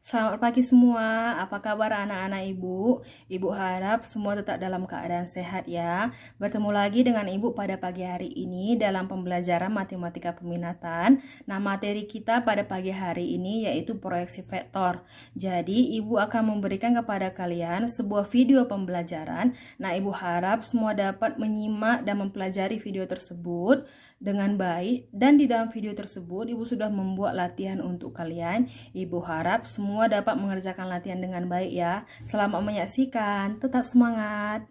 Selamat pagi semua, apa kabar anak-anak ibu? Ibu harap semua tetap dalam keadaan sehat ya. Bertemu lagi dengan ibu pada pagi hari ini dalam pembelajaran matematika peminatan. Nah, materi kita pada pagi hari ini yaitu proyeksi vektor. Jadi, ibu akan memberikan kepada kalian sebuah video pembelajaran. Nah, ibu harap semua dapat menyimak dan mempelajari video tersebut dengan baik, dan di dalam video tersebut ibu sudah membuat latihan untuk kalian. Ibu harap semua dapat mengerjakan latihan dengan baik ya. Selamat menyaksikan, tetap semangat.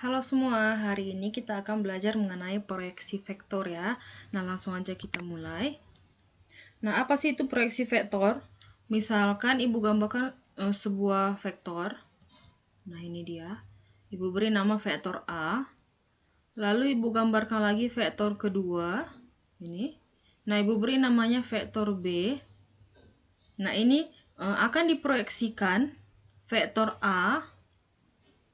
Halo semua, hari ini kita akan belajar mengenai proyeksi vektor ya. Nah, langsung aja kita mulai. Nah, apa sih itu proyeksi vektor? Misalkan ibu gambarkan sebuah vektor. Nah, ini dia. Ibu beri nama vektor A. Lalu ibu gambarkan lagi vektor kedua, ini. Nah, ibu beri namanya vektor B. Nah, ini akan diproyeksikan vektor A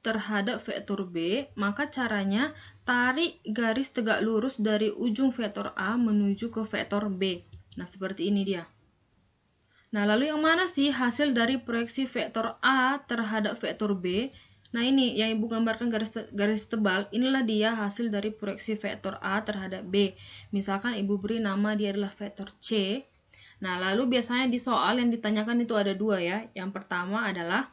terhadap vektor B, maka caranya tarik garis tegak lurus dari ujung vektor A menuju ke vektor B. Nah, seperti ini dia. Nah, lalu yang mana sih hasil dari proyeksi vektor A terhadap vektor B? Nah, ini yang ibu gambarkan garis tebal, inilah dia hasil dari proyeksi vektor A terhadap B. Misalkan ibu beri nama dia adalah vektor C. Nah, lalu biasanya di soal yang ditanyakan itu ada dua ya. Yang pertama adalah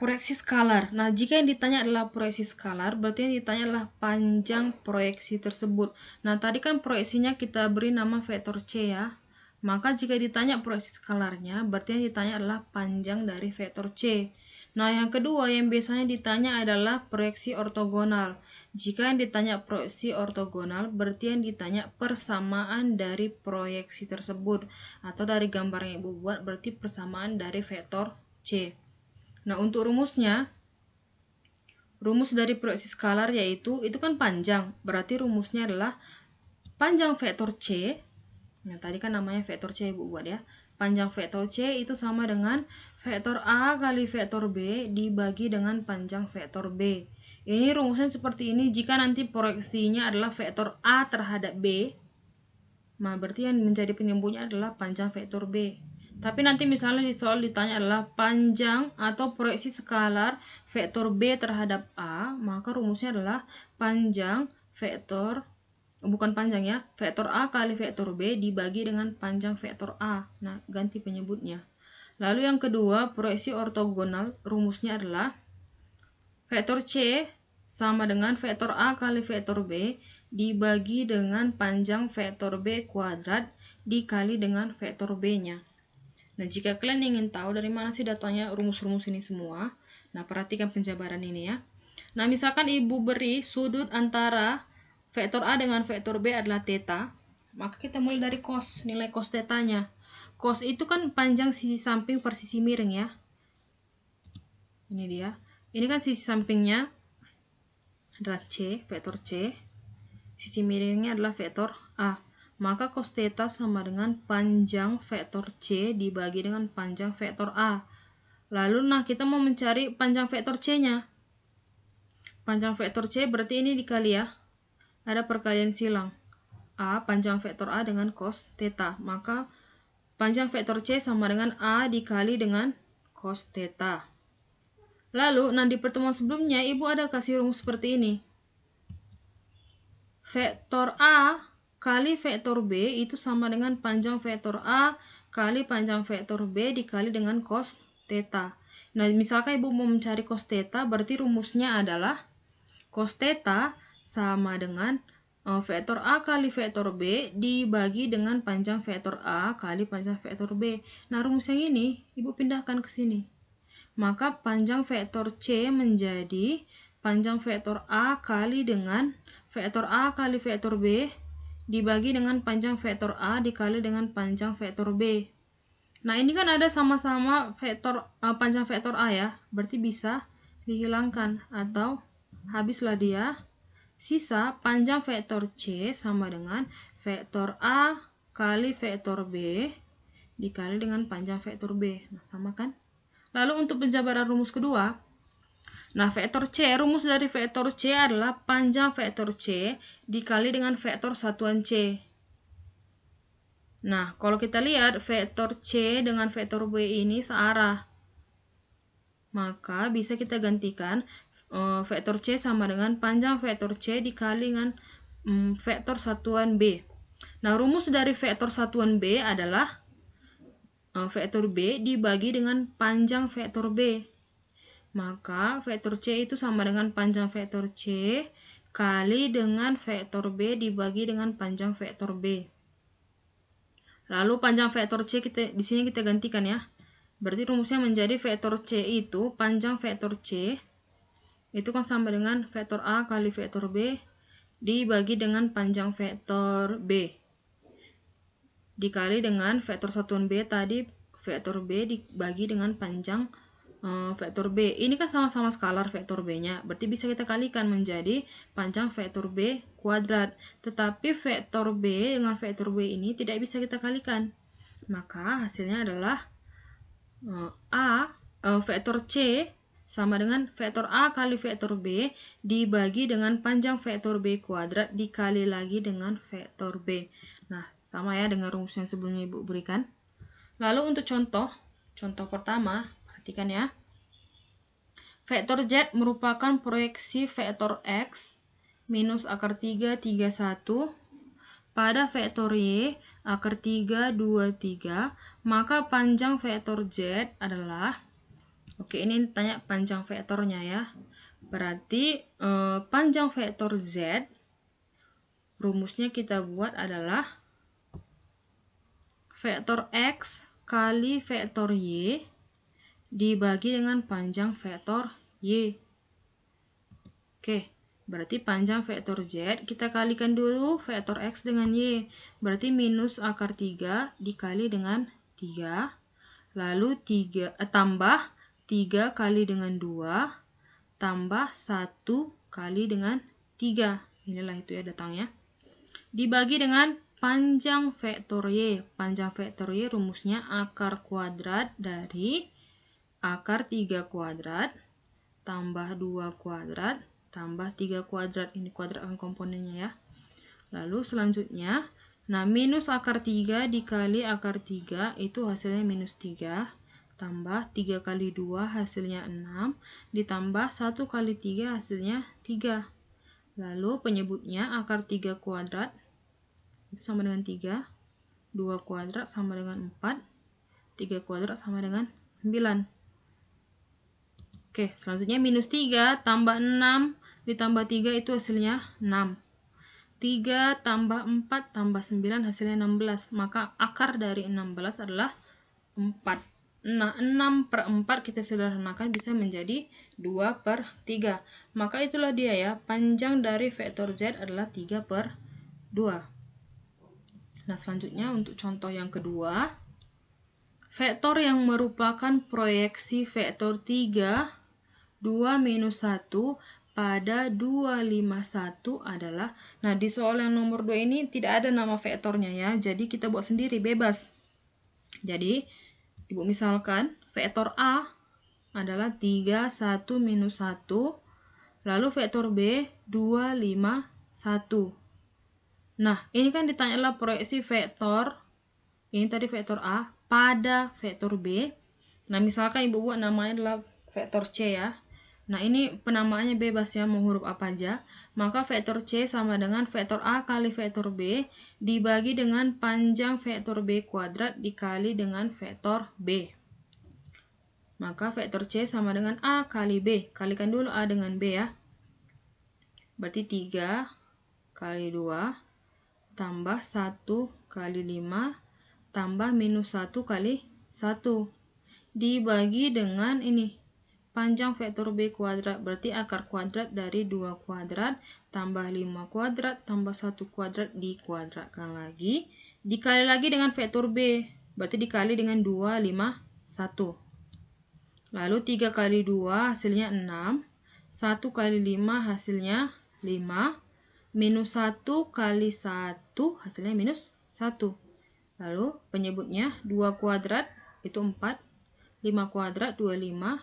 proyeksi skalar. Nah, jika yang ditanya adalah proyeksi skalar, berarti yang ditanya adalah panjang proyeksi tersebut. Nah, tadi kan proyeksinya kita beri nama vektor C ya. Maka jika ditanya proyeksi skalarnya, berarti yang ditanya adalah panjang dari vektor C. Nah, yang kedua yang biasanya ditanya adalah proyeksi ortogonal. Jika yang ditanya proyeksi ortogonal, berarti yang ditanya persamaan dari proyeksi tersebut. Atau dari gambar yang ibu buat, berarti persamaan dari vektor C. Nah, untuk rumusnya, rumus dari proyeksi skalar yaitu, itu kan panjang. Berarti rumusnya adalah panjang vektor C. Nah, tadi kan namanya vektor C ibu buat ya. Panjang vektor C itu sama dengan vektor A kali vektor B dibagi dengan panjang vektor B. Ini rumusnya seperti ini. Jika nanti proyeksinya adalah vektor A terhadap B, nah berarti yang menjadi penyebutnya adalah panjang vektor B. Tapi nanti misalnya di soal ditanya adalah panjang atau proyeksi skalar vektor B terhadap A, maka rumusnya adalah panjang vektor, bukan panjang ya, vektor A kali vektor B dibagi dengan panjang vektor A. Nah, ganti penyebutnya. Lalu yang kedua, proyeksi ortogonal, rumusnya adalah vektor C sama dengan vektor A kali vektor B dibagi dengan panjang vektor B kuadrat dikali dengan vektor B-nya. Nah, jika kalian ingin tahu dari mana sih datangnya rumus-rumus ini semua, nah perhatikan penjabaran ini ya. Nah, misalkan ibu beri sudut antara vektor A dengan vektor B adalah theta, maka kita mulai dari cos, nilai cos theta-nya. Cos itu kan panjang sisi samping per sisi miring ya. Ini dia. Ini kan sisi sampingnya adalah C, vektor C. Sisi miringnya adalah vektor A. Maka cos theta sama dengan panjang vektor C dibagi dengan panjang vektor A. Lalu nah kita mau mencari panjang vektor C-nya. Panjang vektor C berarti ini dikali ya. Ada perkalian silang. A panjang vektor A dengan cos theta. Maka panjang vektor C sama dengan A dikali dengan cos theta. Lalu nah di pertemuan sebelumnya ibu ada kasih rumus seperti ini. Vektor A kali vektor B itu sama dengan panjang vektor A kali panjang vektor B dikali dengan cos theta. Nah, misalkan ibu mau mencari cos theta, berarti rumusnya adalah cos theta sama dengan vektor A kali vektor B dibagi dengan panjang vektor A kali panjang vektor B. Nah, rumus yang ini ibu pindahkan ke sini. Maka panjang vektor C menjadi panjang vektor A kali dengan vektor A kali vektor B dibagi dengan panjang vektor A dikali dengan panjang vektor B. Nah, ini kan ada sama-sama vektor panjang vektor A ya, berarti bisa dihilangkan atau habislah dia. Sisa panjang vektor C sama dengan vektor A kali vektor B dikali dengan panjang vektor B. Nah, sama kan? Lalu untuk penjabaran rumus kedua, nah vektor C, rumus dari vektor C adalah panjang vektor C dikali dengan vektor satuan C. Nah, kalau kita lihat vektor C dengan vektor B ini searah. Maka bisa kita gantikan vektor C sama dengan panjang vektor C dikali dengan vektor satuan B. Nah, rumus dari vektor satuan B adalah vektor B dibagi dengan panjang vektor B. Maka vektor C itu sama dengan panjang vektor C kali dengan vektor B dibagi dengan panjang vektor B. Lalu panjang vektor C di sini kita gantikan ya. Berarti rumusnya menjadi vektor C itu panjang vektor C itu kan sama dengan vektor A kali vektor B dibagi dengan panjang vektor B dikali dengan vektor satuan B tadi vektor B dibagi dengan panjang vektor B. Ini kan sama-sama skalar vektor B-nya. Berarti bisa kita kalikan menjadi panjang vektor B kuadrat. Tetapi vektor B dengan vektor B ini tidak bisa kita kalikan. Maka hasilnya adalah vektor C sama dengan vektor A kali vektor B dibagi dengan panjang vektor B kuadrat dikali lagi dengan vektor B. Nah, sama ya dengan rumus yang sebelumnya Ibu berikan. Lalu untuk contoh pertama, perhatikan ya. Vektor Z merupakan proyeksi vektor X minus akar 3, 3, 1 pada vektor Y akar 3, 2, 3. Maka panjang vektor Z adalah, oke ini ditanya panjang vektornya ya. Berarti panjang vektor Z, rumusnya kita buat adalah vektor X kali vektor Y dibagi dengan panjang vektor Y. Oke, berarti panjang vektor Z, kita kalikan dulu vektor X dengan Y. Berarti minus akar 3 dikali dengan 3. Lalu tambah 3 kali dengan 2. Tambah 1 kali dengan 3. Inilah itu ya datangnya. Dibagi dengan panjang vektor Y. Panjang vektor Y rumusnya akar kuadrat dari akar 3 kuadrat tambah 2 kuadrat tambah 3 kuadrat. Ini kuadrat akan komponennya ya. Lalu selanjutnya, nah minus akar 3 dikali akar 3 itu hasilnya minus 3. Tambah 3 kali 2 hasilnya 6. Ditambah 1 kali 3 hasilnya 3. Lalu penyebutnya akar 3 kuadrat itu sama dengan 3. 2 kuadrat sama dengan 4. 3 kuadrat sama dengan 9. Oke, selanjutnya minus 3 tambah 6 ditambah 3 itu hasilnya 6. 3 tambah 4 tambah 9 hasilnya 16. Maka akar dari 16 adalah 4. Nah, 6/4 kita sederhanakan bisa menjadi 2/3. Maka itulah dia ya, panjang dari vektor Z adalah 3/2. Nah, selanjutnya untuk contoh yang kedua. Vektor yang merupakan proyeksi vektor 3, 2 minus 1 pada 2, 5, 1 adalah, nah di soal yang nomor 2 ini tidak ada nama vektornya ya, jadi kita buat sendiri, bebas. Jadi, Ibu misalkan, vektor A adalah 3, 1, minus 1, lalu vektor B, 2, 5, 1. Nah, ini kan ditanyalah proyeksi vektor, ini tadi vektor A, pada vektor B. Nah, misalkan Ibu buat namanya adalah vektor C ya. Nah, ini penamaannya bebas ya, mau huruf apa aja. Maka vektor C sama dengan vektor A kali vektor B dibagi dengan panjang vektor B kuadrat dikali dengan vektor B. Maka vektor C sama dengan A kali B. Kalikan dulu A dengan B ya. Berarti 3 kali 2 tambah 1 kali 5 tambah minus 1 kali 1 dibagi dengan ini panjang vektor B kuadrat, berarti akar kuadrat dari 2 kuadrat tambah 5 kuadrat tambah 1 kuadrat dikuadratkan lagi dikali lagi dengan vektor B, berarti dikali dengan 2, 5, 1. Lalu 3 kali 2 hasilnya 6, 1 kali 5 hasilnya 5, minus 1 kali 1 hasilnya minus 1. Lalu penyebutnya 2 kuadrat itu 4, 5 kuadrat 25,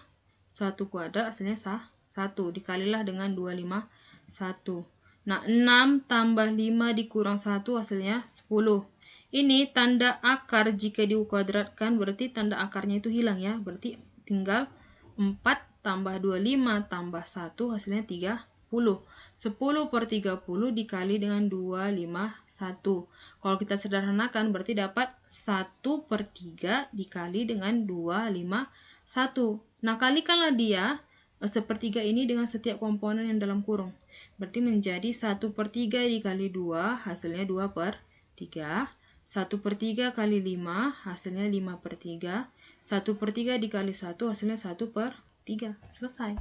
1 kuadrat hasilnya 1. Dikalilah dengan 2, 5, 1. Nah, 6 tambah 5 dikurang 1 hasilnya 10. ini tanda akar jika dikuadratkan berarti tanda akarnya itu hilang ya. Berarti tinggal 4 tambah 25 tambah 1 hasilnya 30. 10 per 30 dikali dengan 251. Kalau kita sederhanakan berarti dapat 1 per 3 dikali dengan 251. Nah, kalikanlah dia sepertiga ini dengan setiap komponen yang dalam kurung. Berarti menjadi 1 per 3 dikali 2 hasilnya 2 per 3. 1 per 3 kali 5 hasilnya 5 per 3. 1 per 3 dikali 1 hasilnya 1 per 3. Selesai.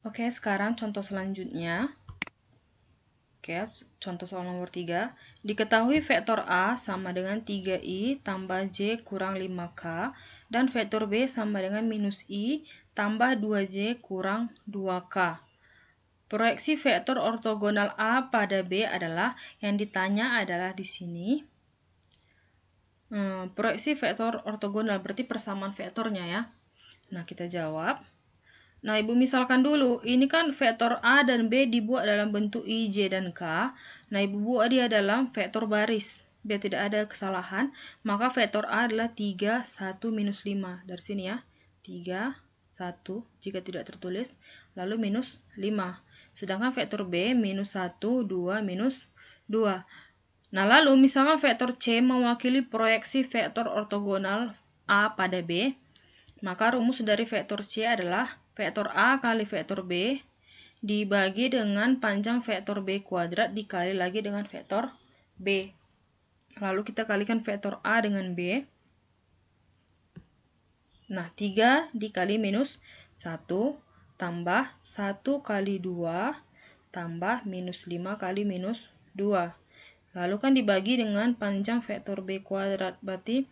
Oke, sekarang contoh selanjutnya. Oke, contoh soal nomor 3. Diketahui vektor A sama dengan 3i tambah j kurang 5k dan vektor B sama dengan minus i tambah 2j kurang 2k. Proyeksi vektor ortogonal A pada B adalah, yang ditanya adalah di sini. Proyeksi vektor ortogonal berarti persamaan vektornya ya. Nah, kita jawab. Nah, Ibu misalkan dulu, ini kan vektor A dan B dibuat dalam bentuk I, J, dan K. Nah, Ibu buat dia dalam vektor baris. Biar tidak ada kesalahan, maka vektor A adalah 3, 1, minus 5. Dari sini ya, 3, 1, jika tidak tertulis, lalu minus 5. Sedangkan vektor B, minus 1, 2, minus 2. Nah, lalu misalkan vektor C mewakili proyeksi vektor ortogonal A pada B, maka rumus dari vektor C adalah vektor A kali vektor B dibagi dengan panjang vektor B kuadrat dikali lagi dengan vektor B. Lalu kita kalikan vektor A dengan B. Nah, 3 dikali minus 1 tambah 1 kali 2 tambah minus 5 kali minus 2. Lalu kan dibagi dengan panjang vektor B kuadrat, berarti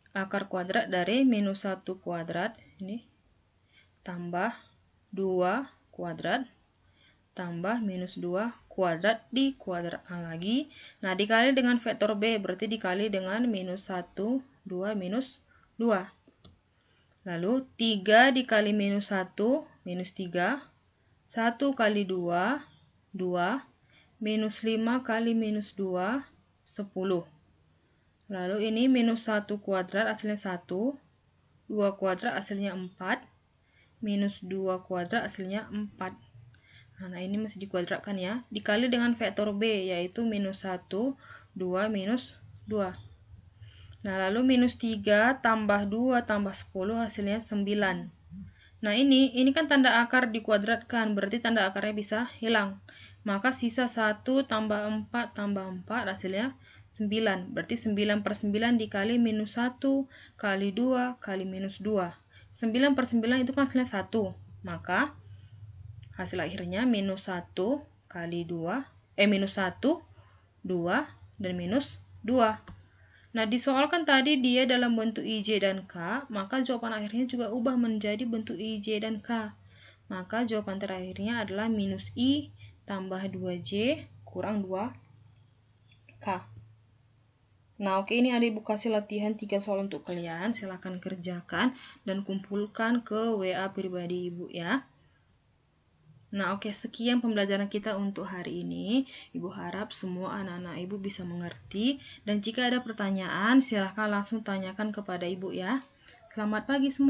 akar kuadrat dari minus 1 kuadrat ini tambah 2 kuadrat tambah minus 2 kuadrat dikuadratkan lagi. Nah, dikali dengan vektor B berarti dikali dengan minus 1, 2, minus 2. Lalu 3 dikali minus 1, minus 3. 1 kali 2, 2. Minus 5 kali minus 2, 10. Lalu ini minus 1 kuadrat hasilnya 1. 2 kuadrat hasilnya 4. Minus 2 kuadrat hasilnya 4. Nah, ini masih dikuadratkan ya. Dikali dengan vektor B, yaitu minus 1, 2, minus 2. Nah, lalu minus 3 tambah 2 tambah 10 hasilnya 9. Nah, ini kan tanda akar dikuadratkan, berarti tanda akarnya bisa hilang. Maka sisa 1 tambah 4 tambah 4 hasilnya 9. Berarti 9 per 9 dikali minus 1 kali 2 kali minus 2. 9 per 9 itu kan hasilnya 1. Maka hasil akhirnya minus 1 kali 2, minus 1, 2, dan minus 2. Nah, di soal kan tadi dia dalam bentuk IJ dan K, maka jawaban akhirnya juga ubah menjadi bentuk IJ dan K. Maka jawaban terakhirnya adalah minus I tambah 2J kurang 2K. Nah, oke, ini ada Ibu kasih latihan 3 soal untuk kalian. Silahkan kerjakan dan kumpulkan ke WA pribadi Ibu ya. Nah, oke, sekian pembelajaran kita untuk hari ini. Ibu harap semua anak-anak Ibu bisa mengerti. Dan jika ada pertanyaan, silahkan langsung tanyakan kepada Ibu ya. Selamat pagi semua.